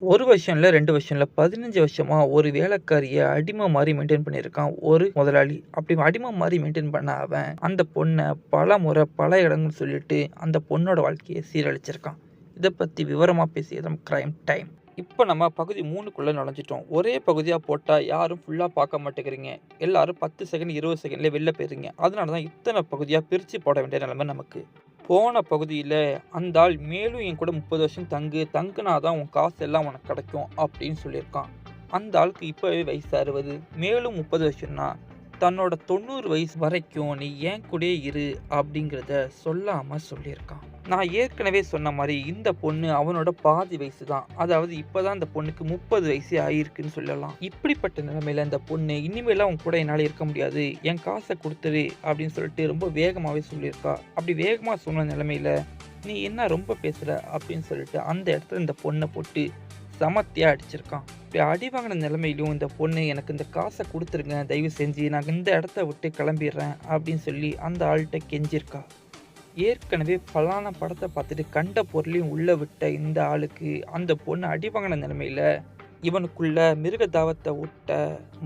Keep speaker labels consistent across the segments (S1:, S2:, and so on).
S1: 1 வருஷம் இல்ல, 2 வருஷம் இல்ல. 15 வருஷமா ஒரு வேலைக்காரிய அடிமை மாரி மெயின்டெயின் பண்ணியிருக்கான் ஒரு முதலாளி. அப்படி அடிமை மாரி மெயின்டெயின் பண்ண அவன், அந்த பொண்ண பலமுறை, பல இடங்கள்னு சொல்லிட்டு, அந்த பொண்ணோட வாழ்க்கைய சீரழிச்சிருக்கான். இத பத்தி விவரமா பேசியது கிரைம் டைம். இப்ப நம்ம பகுதி 3க்குள்ள நுழைஞ்சுட்டோம். ஒரே பகுதியா போட்டா யாரும் ஃபுல்லா பார்க்க மாட்டேங்கிறீங்க. எல்லாரும் 10 செகண்ட், 20 செகண்ட்லயே வெளில போயிர்றீங்க. அதனால தான் இத்தன பகுதியா பிரிச்சு போட வேண்டிய நிலைமை நமக்கு. போன பகுதியில அந்த ஆள் மேலும் என் கூட 30 வருஷம் தங்குனா தான் உன் காசு எல்லாம் உனக்கு கிடைக்கும் அப்படின்னு சொல்லியிருக்கான். அந்த ஆளுக்கு இப்பவே வயசு 60. மேலும் 30 வருஷம்னா தன்னோட 90 வயசு வரைக்கும் நீ என் கூடயே இரு அப்படிங்கிறத சொல்லாம சொல்லியிருக்கான். நான் ஏற்கனவே சொன்ன மாரி இந்த பொண்ணு அவனோட பாதி வயசு தான். அதாவது இப்பதான் அந்த பொண்ணுக்கு 30 வயசே ஆயிருக்குன்னு சொல்லலாம். இப்படிப்பட்ட நிலைமையில இந்த பொண்ணு இனிமேலாம் உன் கூட என்னால இருக்க முடியாது. என் காச குடுத்துரு அப்படின்னு சொல்லிட்டு ரொம்ப வேகமாவே சொல்லியிருக்கா. அப்படி வேகமா சொன்ன நிலைமையில நீ என்ன ரொம்ப பேசுற அப்படின்னு சொல்லிட்டு அந்த இடத்துல இந்த பொண்ண போட்டு செமத்தியா அடிச்சிருக்கான். இப்படி அடி வாங்கின நிலைமையிலும் இந்த பொண்ணு எனக்கு இந்த காசை குடுத்துருங்க தயவு செஞ்சு நான் இந்த இடத்த விட்டு கிளம்பிடுறேன் அப்படின்னு சொல்லி அந்த ஆள்கிட்ட கெஞ்சிருக்கா. ஏற்கனவே பலான படத்த பார்த்துட்டு கண்ட பொருளையும் உள்ள விட்ட இந்த ஆளுக்கு அந்த பொண்ணு அடி வாங்கின நிலைமையில இவனுக்குள்ள மிருக தாவத்த விட்ட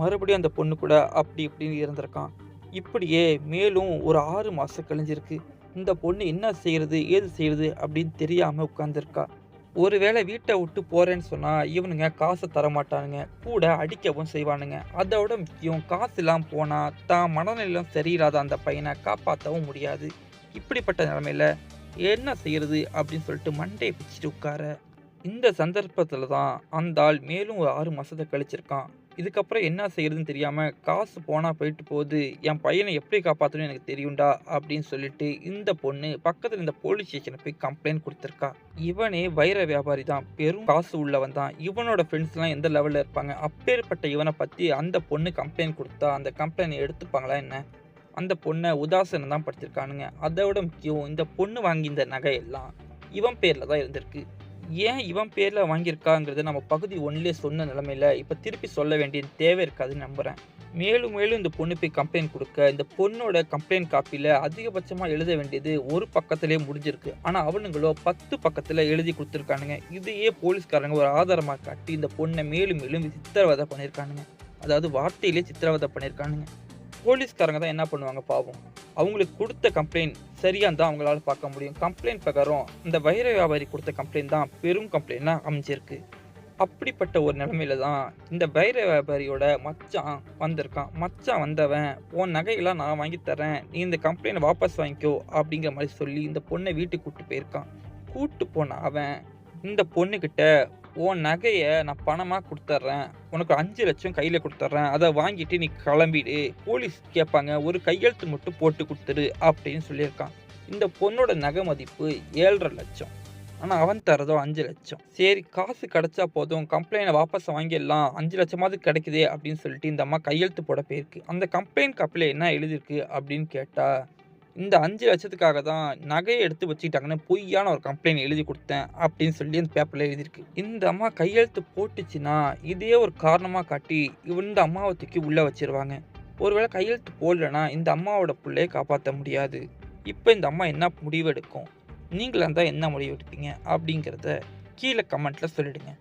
S1: மறுபடியும் அந்த பொண்ணு கூட அப்படி இப்படின்னு இருந்திருக்கான். இப்படியே மேலும் ஒரு 6 மாசம் கழிஞ்சிருக்கு. இந்த பொண்ணு என்ன செய்யறது ஏது செய்யறது அப்படின்னு தெரியாம உட்கார்ந்திருக்கா. ஒருவேளை வீட்ட விட்டு போறேன்னு சொன்னா இவனுங்க காசை தரமாட்டானுங்க, கூட அடிக்கவும் செய்வானுங்க. அதோட முக்கியம் காசு இல்லாம போனா தான் மனநிலையும் சரியில்லாத அந்த பையனை காப்பாற்றவும் முடியாது. இப்படிப்பட்ட நிலைமையில என்ன செய்யறது அப்படின்னு சொல்லிட்டு மண்டையை பிச்சுட்டு உட்கார, இந்த சந்தர்ப்பத்துல தான் அந்த ஆள் மேலும் ஒரு 6 மாசத்த கழிச்சிருக்கான். இதுக்கப்புறம் என்ன செய்யறதுன்னு தெரியாம காசு போனா போயிட்டு போகுது, என் பையனை எப்படி காப்பாத்தணும்னு எனக்கு தெரியும்டா அப்படின்னு சொல்லிட்டு இந்த பொண்ணு பக்கத்துல இந்த போலீஸ் ஸ்டேஷன்ல போய் கம்ப்ளைண்ட் கொடுத்திருக்கா. இவனே வைர வியாபாரி தான், பெரும் காசு உள்ளவன் தான். இவனோட ஃப்ரெண்ட்ஸ் எல்லாம் எந்த லெவல்ல இருப்பாங்க. அப்பேற்பட்ட இவனை பத்தி அந்த பொண்ணு கம்ப்ளைண்ட் கொடுத்தா அந்த கம்ப்ளைண்ட் எடுத்துப்பாங்களா என்ன? அந்த பொண்ண உதாசீனம் தான் படுத்திருக்கானுங்க. அதோட முக்கியம் இந்த பொண்ணு வாங்கி இந்த நகை எல்லாம் இவன் பேர்ல தான் இருந்திருக்கு. ஏன் இவன் பேர்ல வாங்கியிருக்காங்கிறத நம்ம பகுதி 1லயே சொன்ன நிலைமையில இப்ப திருப்பி சொல்ல வேண்டிய தேவை இருக்காதுன்னு நம்புறேன். மேலும் மேலும் இந்த பொண்ணு போய் கம்ப்ளைண்ட் குடுக்க, இந்த பொண்ணோட கம்ப்ளைண்ட் காப்பில அதிகபட்சமா எழுத வேண்டியது ஒரு பக்கத்திலேயே முடிஞ்சிருக்கு. ஆனா அவனுங்களோ 10 பக்கத்துல எழுதி குடுத்துருக்கானுங்க. இதையே போலீஸ்காரங்க ஒரு ஆதாரமா காட்டி இந்த பொண்ண மேலும் மேலும் சித்திரவதை பண்ணியிருக்கானுங்க. அதாவது வார்த்தையிலேயே சித்திரவதை பண்ணியிருக்கானுங்க. போலீஸ்காரங்க தான் என்ன பண்ணுவாங்க பாவம். அவங்களுக்கு குடுத்த கம்ப்ளைண்ட் சரியா தான் அவங்களால பார்க்க முடியும். கம்ப்ளைண்ட் பிரகாரம் இந்த வைர வியாபாரி குடுத்த கம்ப்ளைண்ட் தான் பெரும் கம்ப்ளைண்ட்டா அமைஞ்சிருக்கு. அப்படிப்பட்ட ஒரு நிலைமையில தான் இந்த வைர வியாபாரியோட மச்சான் வந்திருக்கான். மச்சான் வந்தவன், "உன் நகையெல்லாம் நான் வாங்கி தரேன். நீ இந்த கம்ப்ளைண்ட்ட வாபஸ் வாங்கிக்கோ" அப்படிங்கிற மாரி சொல்லி இந்த பொண்ண வீட்டுக்கு கூட்டு போயிருக்கான். கூட்டு போன அவன் இந்த பொண்ணுகிட்ட, "உன் நகைய நான் பணமா குடுத்துர்றேன். உனக்கு 5,00,000 கையில குடுத்துர்றேன். அத வாங்கிட்டு நீ கிளம்பிடு. போலீஸ் கேட்பாங்க. ஒரு கையெழுத்து மட்டும் போட்டு குடுத்துடு" அப்படின்னு சொல்லியிருக்கான். இந்த பொண்ணோட நகை மதிப்பு 7,50,000. ஆனா அவன் தர்றதோ 5,00,000. சரி காசு கிடைச்சா போதும், கம்ப்ளைண்ட்ட வாபஸ் வாங்கிடலாம். 5,00,000மாவது கிடைக்குதே அப்படின்னு சொல்லிட்டு இந்த அம்மா கையெழுத்து போட போயிருக்கு. அந்த கம்ப்ளைண்ட் காப்பில என்ன எழுதியிருக்கு அப்படின்னு கேட்டா, இந்த 5,00,000த்துக்காக தான் நகைய எடுத்து வச்சுக்கிட்டாங்கன்னு பொய்யான ஒரு கம்ப்ளைண்ட் எழுதி குடுத்தேன் அப்படின்னு சொல்லி அந்த பேப்பர்ல எழுதியிருக்கு. இந்த அம்மா கையெழுத்து போட்டுச்சுன்னா, இதையே ஒரு காரணமா காட்டி இந்த அம்மாவ தூக்கி உள்ள வச்சிருவாங்க. ஒருவேளை கையெழுத்து போடலன்னா இந்த அம்மாவோட புள்ளைய காப்பாத்த முடியாது. இப்ப இந்த அம்மா என்ன முடிவு எடுக்கும்? நீங்களா இருந்தா என்ன முடிவு எடுப்பீங்க? அப்படிங்கிறத கீழ கமெண்ட்ல சொல்லிடுங்க.